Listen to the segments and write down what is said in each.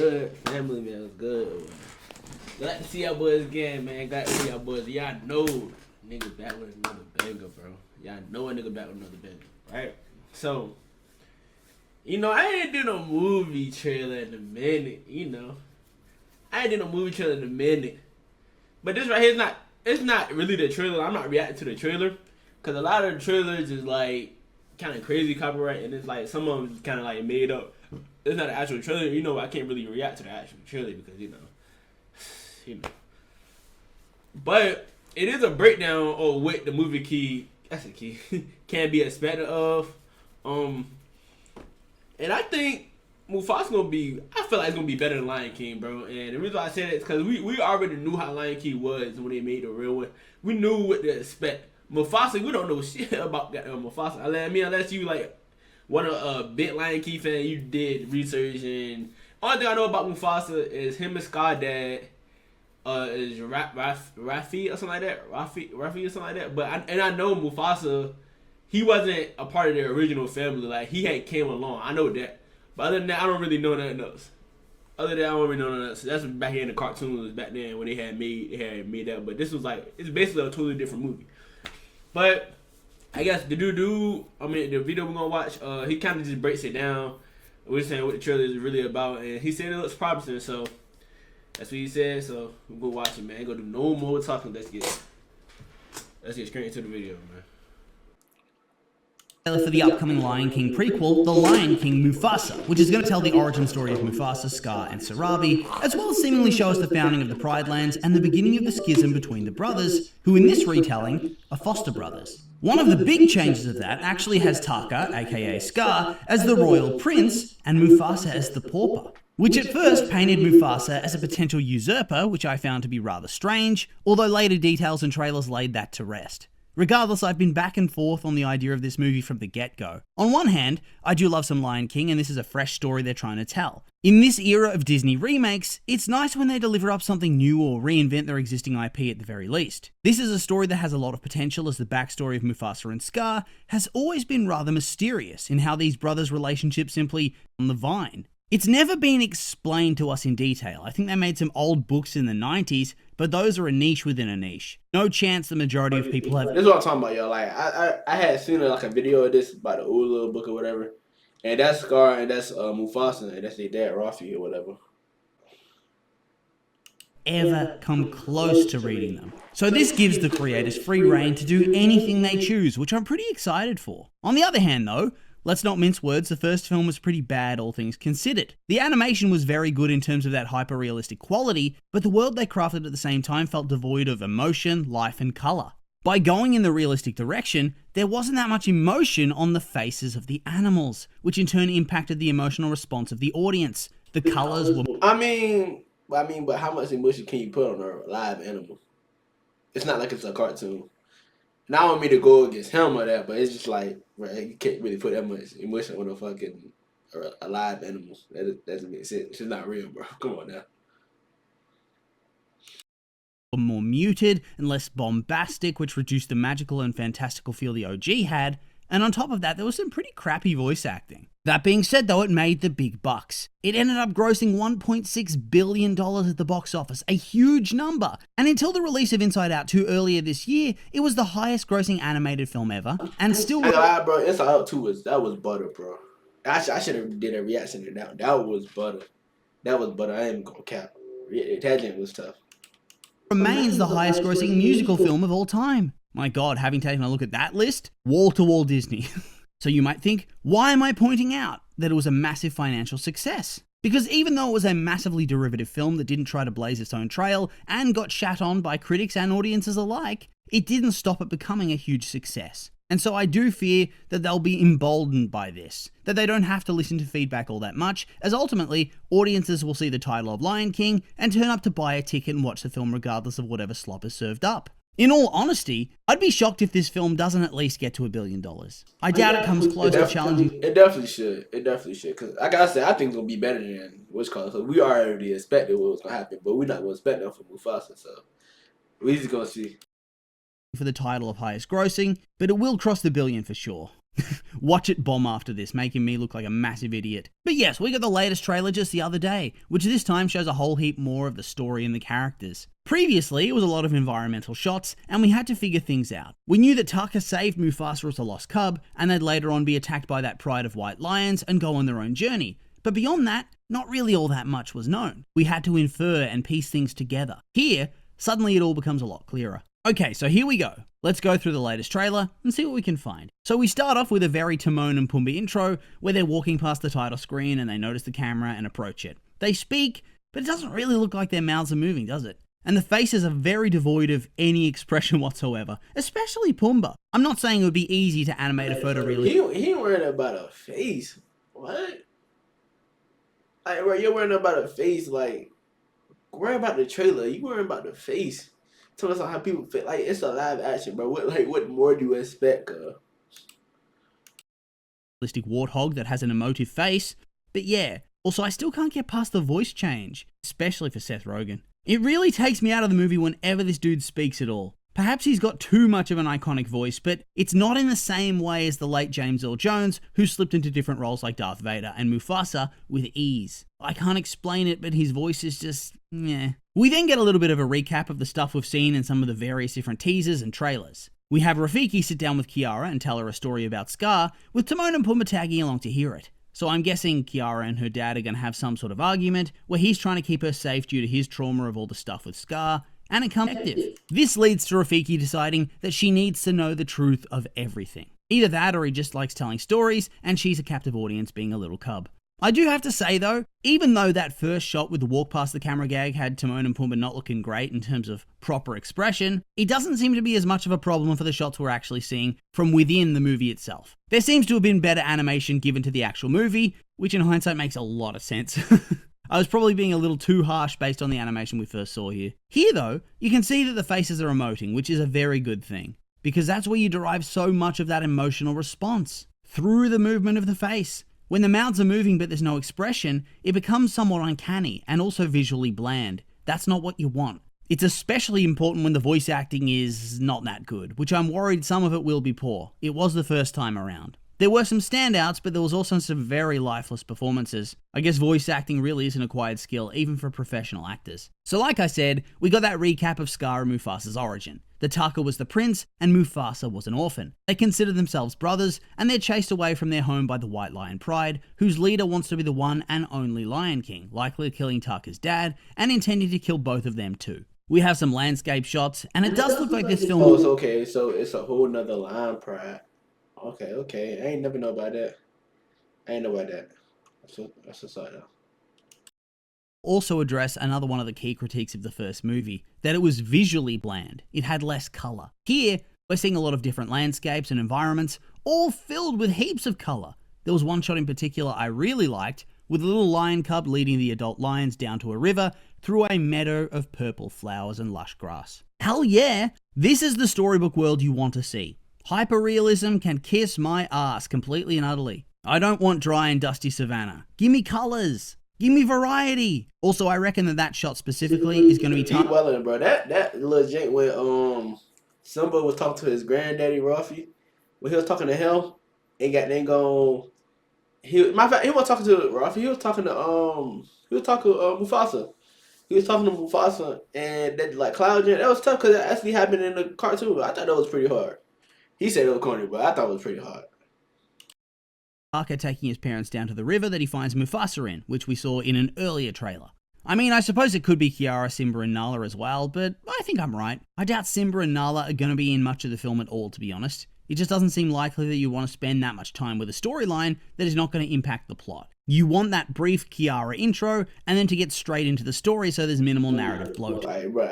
good. Family, man, was good. Glad to see y'all boys again, man. Glad to see y'all boys. Y'all know nigga back with another banger, bro. Y'all know a nigga back with another banger, right? So, I ain't did no movie trailer in a minute, I ain't did no movie trailer in a minute. But this right here it's not really the trailer. I'm not reacting to the trailer. Because a lot of the trailers is like kind of crazy copyright. And it's like some of them is kind of like made up. It's not an actual trailer. I can't really react to the actual trailer because, But it is a breakdown of what the movie can be expected of. And I think Mufasa I feel like it's gonna be better than Lion King, bro. And the reason why I say that is because we already knew how Lion King was when they made the real one. We knew what to expect. Mufasa, we don't know shit about Mufasa. Unless you like one of a big Lion King fan, you did research. And only thing I know about Mufasa is him and Scar dad is Rafi or something like that. Rafi or something like that. But I know Mufasa, he wasn't a part of their original family. Like he had came along. I know that. But other than that, I don't really know nothing else. Other than that, I don't really know nothing else. So that's back in the cartoons back then when they had made that. But this was it's basically a totally different movie. But I guess the video we're gonna watch, he kind of just breaks it down. We're saying what the trailer is really about, and he said it looks promising. So that's what he said. So we'll go watch it, man. Ain't gonna do no more talking. Let's get straight into the video, man. For the upcoming Lion King prequel, The Lion King Mufasa, which is going to tell the origin story of Mufasa, Scar, and Sarabi, as well as seemingly show us the founding of the Pride Lands and the beginning of the schism between the brothers, who in this retelling are foster brothers. One of the big changes of that actually has Taka, aka Scar, as the royal prince, and Mufasa as the pauper, which at first painted Mufasa as a potential usurper, which I found to be rather strange, although later details and trailers laid that to rest. Regardless, I've been back and forth on the idea of this movie from the get-go. On one hand, I do love some Lion King, and this is a fresh story they're trying to tell. In this era of Disney remakes, it's nice when they deliver up something new or reinvent their existing IP at the very least. This is a story that has a lot of potential, as the backstory of Mufasa and Scar has always been rather mysterious in how these brothers' relationship simply on the vine. It's never been explained to us in detail. I think they made some old books in the 90s, but those are a niche within a niche. No chance the majority of people have... This is what I'm talking about, yo. Like, I had seen a video of this about the old little book or whatever. And that's Scar and that's Mufasa and that's their dad, Rafi or whatever. Ever come close to reading them. So this gives the creators free rein to do anything they choose, which I'm pretty excited for. On the other hand though, let's not mince words, the first film was pretty bad, all things considered. The animation was very good in terms of that hyper-realistic quality, but the world they crafted at the same time felt devoid of emotion, life, and colour. By going in the realistic direction, there wasn't that much emotion on the faces of the animals, which in turn impacted the emotional response of the audience. The colours were... but how much emotion can you put on a live animal? It's not like it's a cartoon. And I don't mean to go against him or that, but it's just like, right, you can't really put that much emotion on a live animal. That doesn't make sense. It's not real, bro. Come on now. More muted and less bombastic, which reduced the magical and fantastical feel the OG had. And on top of that, there was some pretty crappy voice acting. That being said though, it made the big bucks. It ended up grossing $1.6 billion at the box office, a huge number. And until the release of Inside Out 2 earlier this year, it was the highest grossing animated film ever, and still... bro, Inside Out 2 was butter, bro. I should have did a reaction to that. That was butter. I ain't gonna cap. Tangent was tough. Remains the highest grossing musical film of all time. My god, having taken a look at that list, wall-to-wall Disney. So you might think, why am I pointing out that it was a massive financial success? Because even though it was a massively derivative film that didn't try to blaze its own trail and got shat on by critics and audiences alike, it didn't stop it becoming a huge success. And so I do fear that they'll be emboldened by this, that they don't have to listen to feedback all that much, as ultimately, audiences will see the title of Lion King and turn up to buy a ticket and watch the film regardless of whatever slop is served up. In all honesty, I'd be shocked if this film doesn't at least get to $1 billion. I doubt it comes close to challenging... It definitely should. Because, like I said, I think it's going to be better than what's called. So we already expected what was going to happen, but we're not going to expect that from Mufasa, so we're just going to see. For the title of highest grossing, but it will cross the billion for sure. Watch it bomb after this, making me look like a massive idiot. But yes, we got the latest trailer just the other day, which this time shows a whole heap more of the story and the characters. Previously, it was a lot of environmental shots, and we had to figure things out. We knew that Taka saved Mufasa as a lost cub, and they'd later on be attacked by that pride of white lions and go on their own journey. But beyond that, not really all that much was known. We had to infer and piece things together. Here, suddenly it all becomes a lot clearer. Okay, so here we go. Let's go through the latest trailer and see what we can find. So we start off with a very Timon and Pumbaa intro, where they're walking past the title screen and they notice the camera and approach it. They speak, but it doesn't really look like their mouths are moving, does it? And the faces are very devoid of any expression whatsoever, especially Pumbaa. I'm not saying it would be easy to animate a photorealistic... He ain't worried about a face. What? Like, bro, you're worrying about a face, like, worry about the trailer. You worrying about the face. Tell us how people feel. Like, it's a live action, bro. What more do you expect? Warthog that has an emotive face. But yeah, also I still can't get past the voice change, especially for Seth Rogen. It really takes me out of the movie whenever this dude speaks at all. Perhaps he's got too much of an iconic voice, but it's not in the same way as the late James Earl Jones, who slipped into different roles like Darth Vader and Mufasa with ease. I can't explain it, but his voice is just, yeah. We then get a little bit of a recap of the stuff we've seen in some of the various different teasers and trailers. We have Rafiki sit down with Kiara and tell her a story about Scar, with Timon and Pumbaa tagging along to hear it. So I'm guessing Kiara and her dad are going to have some sort of argument, where he's trying to keep her safe due to his trauma of all the stuff with Scar, and it comes active. This leads to Rafiki deciding that she needs to know the truth of everything. Either that or he just likes telling stories, and she's a captive audience being a little cub. I do have to say though, even though that first shot with the walk past the camera gag had Timon and Pumbaa not looking great in terms of proper expression, it doesn't seem to be as much of a problem for the shots we're actually seeing from within the movie itself. There seems to have been better animation given to the actual movie, which in hindsight makes a lot of sense. I was probably being a little too harsh based on the animation we first saw here. Here though, you can see that the faces are emoting, which is a very good thing, because that's where you derive so much of that emotional response, through the movement of the face. When the mouths are moving but there's no expression, it becomes somewhat uncanny and also visually bland. That's not what you want. It's especially important when the voice acting is not that good, which I'm worried some of it will be poor. It was the first time around. There were some standouts, but there was also some very lifeless performances. I guess voice acting really is an acquired skill, even for professional actors. So like I said, we got that recap of Scar and Mufasa's origin. The Taka was the prince, and Mufasa was an orphan. They consider themselves brothers, and they're chased away from their home by the White Lion Pride, whose leader wants to be the one and only Lion King, likely killing Taka's dad, and intending to kill both of them too. We have some landscape shots, and it does look like this film... Oh, it's okay, so it's a whole nother Lion Pride. Okay. I ain't never know about that. That's a side though. Also address another one of the key critiques of the first movie, that it was visually bland. It had less colour. Here, we're seeing a lot of different landscapes and environments, all filled with heaps of colour. There was one shot in particular I really liked, with a little lion cub leading the adult lions down to a river through a meadow of purple flowers and lush grass. Hell yeah! This is the storybook world you want to see. Hyperrealism can kiss my ass completely and utterly. I don't want dry and dusty savannah. Give me colours. Give me variety. Also, I reckon that shot specifically is going to be tough. Well, bro, that legit when Simba was talking to his granddaddy Ruffy, when he was talking to him, and got then gone. Matter of fact, he wasn't talking to Ruffy. He was talking to Mufasa. He was talking to Mufasa, and that like Cloud Gen. That was tough because it actually happened in the cartoon. I thought that was pretty hard. He said it was corny, but I thought it was pretty hard. Taka taking his parents down to the river that he finds Mufasa in, which we saw in an earlier trailer. I mean, I suppose it could be Kiara, Simba, and Nala as well, but I think I'm right. I doubt Simba and Nala are going to be in much of the film at all, to be honest. It just doesn't seem likely that you want to spend that much time with a storyline that is not going to impact the plot. You want that brief Kiara intro, and then to get straight into the story so there's minimal narrative bloat. Right, bro,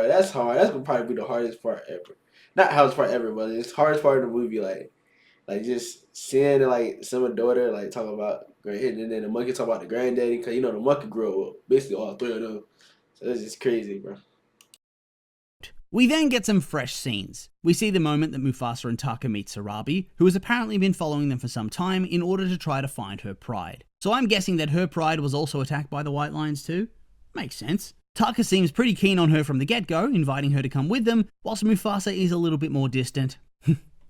that's hard. That's gonna probably be the hardest part ever. Not hardest part ever, but it's the hardest part of the movie. Like just seeing like Simba's daughter like talk about granddaddy, and then the monkey talk about the granddaddy, because you know the monkey grew up basically all three of them. So it's just crazy, bro. We then get some fresh scenes. We see the moment that Mufasa and Taka meet Sarabi, who has apparently been following them for some time in order to try to find her pride. So I'm guessing that her pride was also attacked by the White Lions too? Makes sense. Taka seems pretty keen on her from the get-go, inviting her to come with them, whilst Mufasa is a little bit more distant.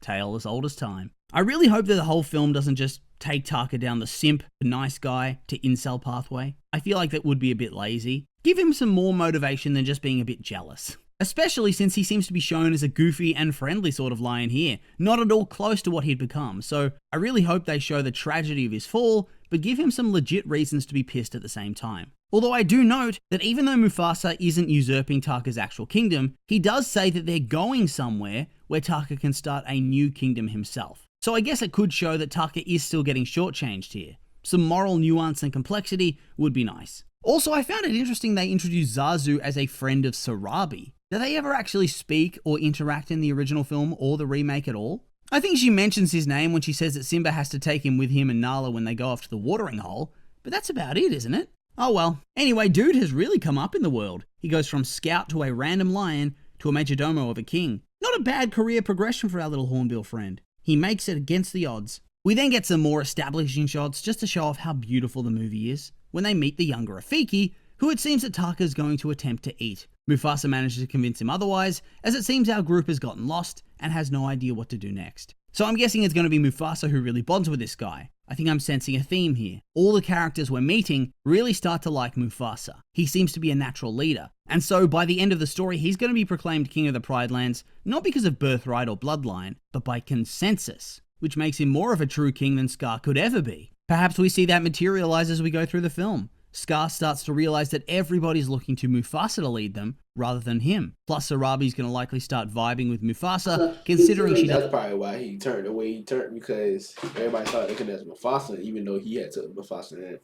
Tale as old as time. I really hope that the whole film doesn't just take Taka down the simp, nice guy to incel pathway. I feel like that would be a bit lazy. Give him some more motivation than just being a bit jealous. Especially since he seems to be shown as a goofy and friendly sort of lion here, not at all close to what he'd become, so I really hope they show the tragedy of his fall, but give him some legit reasons to be pissed at the same time. Although I do note that even though Mufasa isn't usurping Taka's actual kingdom, he does say that they're going somewhere where Taka can start a new kingdom himself. So I guess it could show that Taka is still getting shortchanged here. Some moral nuance and complexity would be nice. Also, I found it interesting they introduced Zazu as a friend of Sarabi. Do they ever actually speak or interact in the original film or the remake at all? I think she mentions his name when she says that Simba has to take him with him and Nala when they go off to the watering hole, but that's about it, isn't it? Oh well. Anyway, dude has really come up in the world. He goes from scout to a random lion to a majordomo of a king. Not a bad career progression for our little hornbill friend. He makes it against the odds. We then get some more establishing shots just to show off how beautiful the movie is, when they meet the younger Rafiki, who it seems that Taka is going to attempt to eat. Mufasa manages to convince him otherwise, as it seems our group has gotten lost and has no idea what to do next. So I'm guessing it's going to be Mufasa who really bonds with this guy. I think I'm sensing a theme here. All the characters we're meeting really start to like Mufasa. He seems to be a natural leader. And so by the end of the story, he's going to be proclaimed king of the Pride Lands, not because of birthright or bloodline, but by consensus, which makes him more of a true king than Scar could ever be. Perhaps we see that materialize as we go through the film. Scar starts to realize that everybody's looking to Mufasa to lead them, rather than him. Plus, Sarabi's going to likely start vibing with Mufasa, considering she does. That's probably why he turned the way he turned, because everybody thought they could as Mufasa, even though he had took Mufasa in. It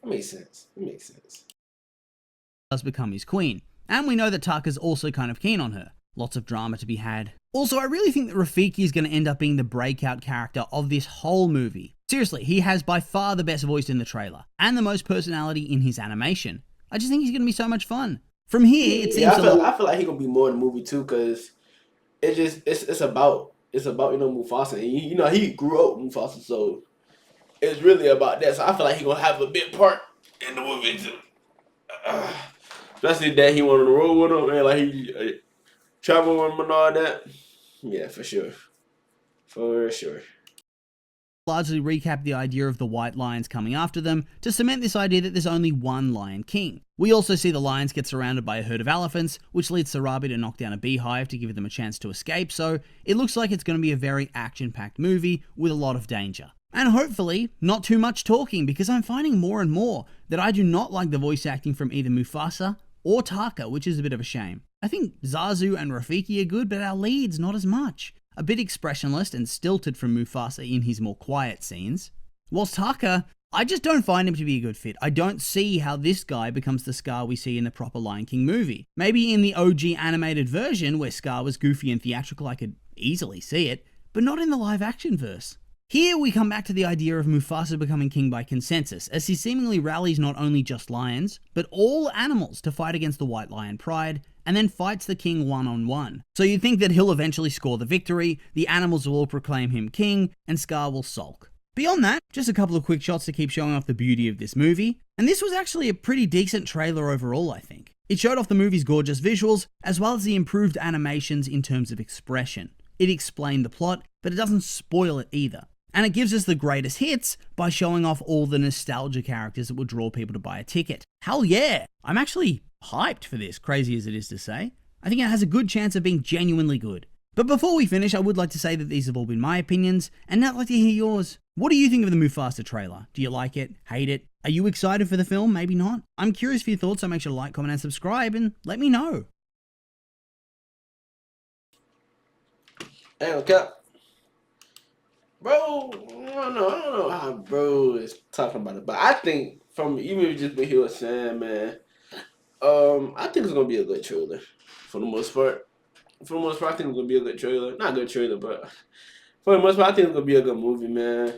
makes sense. It makes sense. Does become his queen. And we know that Taka's also kind of keen on her. Lots of drama to be had. Also, I really think that Rafiki is going to end up being the breakout character of this whole movie. Seriously, he has by far the best voice in the trailer, and the most personality in his animation. I just think he's going to be so much fun. From here, it seems I feel like he's going to be more in the movie too, because it's about Mufasa, and he grew up with Mufasa, so it's really about that. So I feel like he's going to have a big part in the movie too. Especially that he went on the road with him, and like he traveled with him and all that. Yeah, for sure. For sure. Largely recap the idea of the white lions coming after them to cement this idea that there's only one lion king. We also see the lions get surrounded by a herd of elephants, which leads Sarabi to knock down a beehive to give them a chance to escape, so it looks like it's going to be a very action-packed movie with a lot of danger. And hopefully, not too much talking, because I'm finding more and more that I do not like the voice acting from either Mufasa or Taka, which is a bit of a shame. I think Zazu and Rafiki are good, but our leads not as much. A bit expressionless and stilted from Mufasa in his more quiet scenes. Whilst Taka, I just don't find him to be a good fit. I don't see how this guy becomes the Scar we see in the proper Lion King movie. Maybe in the OG animated version where Scar was goofy and theatrical, I could easily see it, but not in the live action verse. Here we come back to the idea of Mufasa becoming king by consensus, as he seemingly rallies not only just lions, but all animals to fight against the White Lion Pride, and then fights the king one-on-one. So you'd think that he'll eventually score the victory, the animals will all proclaim him king, and Scar will sulk. Beyond that, just a couple of quick shots to keep showing off the beauty of this movie, and this was actually a pretty decent trailer overall, I think. It showed off the movie's gorgeous visuals, as well as the improved animations in terms of expression. It explained the plot, but it doesn't spoil it either. And it gives us the greatest hits by showing off all the nostalgia characters that would draw people to buy a ticket. Hell yeah! I'm actually hyped for this, crazy as it is to say. I think it has a good chance of being genuinely good. But before we finish, I would like to say that these have all been my opinions, and now I'd like to hear yours. What do you think of the Mufasa trailer? Do you like it? Hate it? Are you excited for the film? Maybe not? I'm curious for your thoughts, so make sure to like, comment, and subscribe, and let me know. Hey, okay. Bro, I don't know how bro is talking about it, but I think from even just what he was saying, man, I think it's gonna be a good trailer for the most part. For the most part, I think it's gonna be a good trailer. Not a good trailer, but for the most part, I think it's gonna be a good movie, man.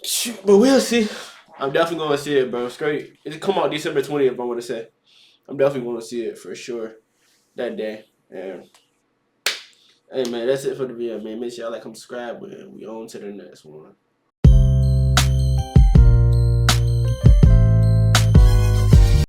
Shoot, but we'll see. I'm definitely gonna see it, bro. It's great. It come out December 20th. I want to say, I'm definitely gonna see it for sure that day. And hey, man, that's it for the video, man. Make sure y'all like, comment, subscribe, man. We on to the next one.